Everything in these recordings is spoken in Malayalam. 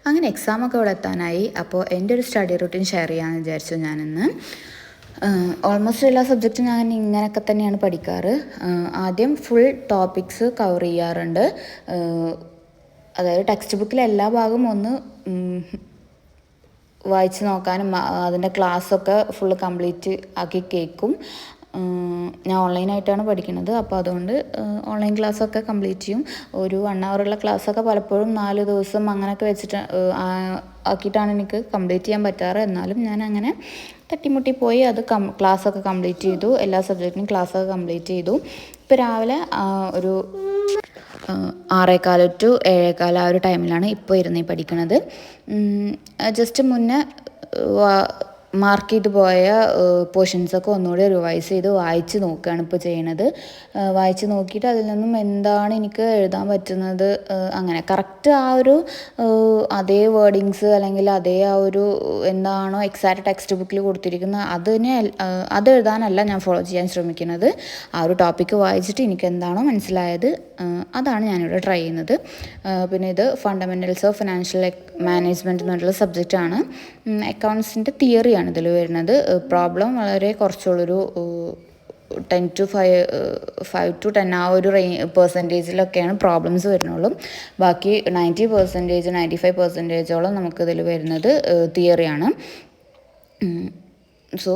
അങ്ങനെ എക്സാമൊക്കെ ഇവിടെ എത്താനായി. അപ്പോൾ എൻ്റെ ഒരു സ്റ്റഡി റൂട്ടീൻ ഷെയർ ചെയ്യാമെന്ന് വിചാരിച്ചു ഞാനിന്ന്. ഓൾമോസ്റ്റ് എല്ലാ സബ്ജക്റ്റും ഞാൻ ഇങ്ങനെയൊക്കെ തന്നെയാണ് പഠിക്കാറ്. ആദ്യം ഫുൾ ടോപ്പിക്സ് കവർ ചെയ്യാറുണ്ട്. അതായത് ടെക്സ്റ്റ് ബുക്കിലെ എല്ലാ ഭാഗവും ഒന്ന് വായിച്ച് നോക്കാനും അതിൻ്റെ ക്ലാസ്സൊക്കെ ഫുള്ള് കംപ്ലീറ്റ് ആക്കി കേൾക്കും. ഞാൻ ഓൺലൈനായിട്ടാണ് പഠിക്കുന്നത്. അപ്പോൾ അതുകൊണ്ട് ഓൺലൈൻ ക്ലാസ്സൊക്കെ കംപ്ലീറ്റ് ചെയ്യും. ഒരു 1 ഹവറുള്ള ക്ലാസ്സൊക്കെ പലപ്പോഴും 4 ദിവസം അങ്ങനെയൊക്കെ വെച്ചിട്ട് ആക്കിയിട്ടാണ് എനിക്ക് കംപ്ലീറ്റ് ചെയ്യാൻ പറ്റാറ്. എന്നാലും ഞാൻ അങ്ങനെ തട്ടിമുട്ടി പോയി അത് ക്ലാസ്സൊക്കെ കംപ്ലീറ്റ് ചെയ്തു. എല്ലാ സബ്ജക്റ്റിനും ക്ലാസ്സൊക്കെ കംപ്ലീറ്റ് ചെയ്തു. ഇപ്പോൾ രാവിലെ ഒരു 6:15 to 7:15 ആ ഒരു ടൈമിലാണ് ഇപ്പോൾ ഇരുന്ന് പഠിക്കുന്നത്. ജസ്റ്റ് മുന്നേ മാർക്ക് ചെയ്ത് പോയ പോർഷൻസൊക്കെ ഒന്നുകൂടി റിവൈസ് ചെയ്ത് വായിച്ച് നോക്കുകയാണ് ഇപ്പോൾ ചെയ്യണത്. വായിച്ച് നോക്കിയിട്ട് അതിൽ നിന്നും എന്താണ് എനിക്ക് എഴുതാൻ പറ്റുന്നത്, അങ്ങനെ കറക്റ്റ് ആ ഒരു അതേ വേർഡിങ്സ് അല്ലെങ്കിൽ അതേ ആ ഒരു എന്താണോ എക്സാക്റ്റ് ടെക്സ്റ്റ് ബുക്കിൽ കൊടുത്തിരിക്കുന്നത് അത് എഴുതാനല്ല ഞാൻ ഫോളോ ചെയ്യാൻ ശ്രമിക്കുന്നത്. ആ ഒരു ടോപ്പിക്ക് വായിച്ചിട്ട് എനിക്ക് എന്താണോ മനസ്സിലായത് അതാണ് ഞാനിവിടെ ട്രൈ ചെയ്യുന്നത്. പിന്നെ ഇത് ഫണ്ടമെൻ്റൽസ് ഓഫ് ഫിനാൻഷ്യൽ മാനേജ്മെൻറ്റ് എന്നുള്ള സബ്ജക്റ്റാണ്. അക്കൗണ്ട്സിൻ്റെ തിയറിയാണ് ഇതിൽ വരുന്നത്. പ്രോബ്ലം വളരെ കുറച്ചുള്ളൊരു 5 to 10 ആ ഒരു പെർസെൻറ്റേജിലൊക്കെയാണ് പ്രോബ്ലംസ് വരുന്നുള്ളൂ. ബാക്കി 90%, 95%ഓളം നമുക്കിതിൽ വരുന്നത് തിയറിയാണ്. സോ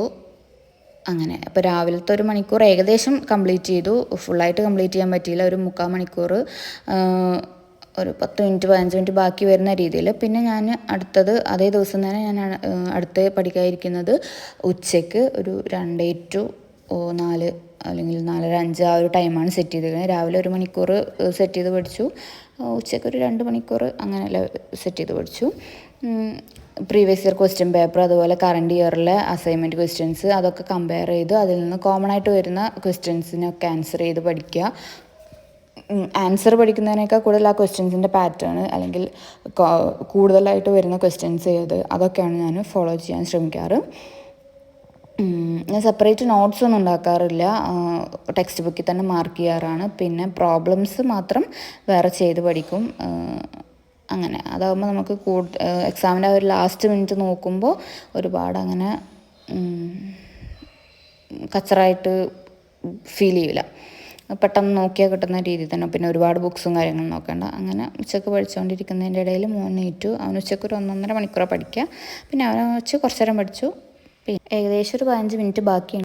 അങ്ങനെ അപ്പോൾ രാവിലത്തെ 1 മണിക്കൂർ ഏകദേശം കംപ്ലീറ്റ് ചെയ്തു. ഫുള്ളായിട്ട് കംപ്ലീറ്റ് ചെയ്യാൻ പറ്റിയില്ല. ഒരു 3/4 മണിക്കൂർ, ഒരു 10 മിനിറ്റ് 15 മിനിറ്റ് ബാക്കി വരുന്ന രീതിയിൽ. പിന്നെ ഞാൻ അതേ ദിവസം തന്നെ ഞാൻ അടുത്ത് പഠിക്കാതിരിക്കുന്നത് ഉച്ചയ്ക്ക് ഒരു 2 to 4 അല്ലെങ്കിൽ 4:30 ആ ഒരു ടൈമാണ് സെറ്റ് ചെയ്തിരിക്കുന്നത്. രാവിലെ 1 മണിക്കൂർ സെറ്റ് ചെയ്ത് പഠിച്ചു. ഉച്ചയ്ക്ക് ഒരു 2 മണിക്കൂർ അങ്ങനെ സെറ്റ് ചെയ്ത് പഠിച്ചു. പ്രീവിയസ് ഇയർ ക്വസ്റ്റ്യൻ പേപ്പർ, അതുപോലെ കറണ്ട് ഇയറിലെ അസൈൻമെൻറ്റ് ക്വസ്റ്റ്യൻസ് അതൊക്കെ കമ്പയർ ചെയ്ത് അതിൽ നിന്ന് കോമൺ ആയിട്ട് വരുന്ന ക്വസ്റ്റ്യൻസിനൊക്കെ ആൻസർ ചെയ്ത് പഠിക്കുക. ആൻസർ പഠിക്കുന്നതിനേക്കാൾ കൂടുതൽ ആ ക്വസ്റ്റ്യൻസിൻ്റെ പാറ്റേൺ അല്ലെങ്കിൽ കൂടുതലായിട്ട് വരുന്ന ക്വസ്റ്റ്യൻസ് അതൊക്കെയാണ് ഞാൻ ഫോളോ ചെയ്യാൻ ശ്രമിക്കാറ്. ഞാൻ സെപ്പറേറ്റ് നോട്ട്സ് ഒന്നും ഉണ്ടാക്കാറില്ല. ടെക്സ്റ്റ് ബുക്കിൽ തന്നെ മാർക്ക് ചെയ്യാറാണ്. പിന്നെ പ്രോബ്ലംസ് മാത്രം വേറെ ചെയ്ത് പഠിക്കും. അങ്ങനെ അതാകുമ്പോൾ നമുക്ക് എക്സാമിൻ്റെ ആ ഒരു ലാസ്റ്റ് മിനിറ്റ് നോക്കുമ്പോൾ ഒരുപാട് അങ്ങനെ കച്ചറായിട്ട് ഫീൽ ചെയ്യില്ല. പെട്ടെന്ന് നോക്കിയാൽ കിട്ടുന്ന രീതിയിൽ തന്നെ. പിന്നെ ഒരുപാട് ബുക്സും കാര്യങ്ങളും നോക്കേണ്ട. അങ്ങനെ ഉച്ചയ്ക്ക് പഠിച്ചുകൊണ്ടിരിക്കുന്നതിൻ്റെ ഇടയിൽ മോൻ എണീറ്റു. അവന് ഉച്ചയ്ക്ക് ഒരു 1.5 മണിക്കൂറാണ് പഠിക്കുക. പിന്നെ അവനെ വെച്ച് കുറച്ച് നേരം പഠിച്ചു. പിന്നെ ഏകദേശം ഒരു 15 മിനിറ്റ് ബാക്കിയുണ്ട്.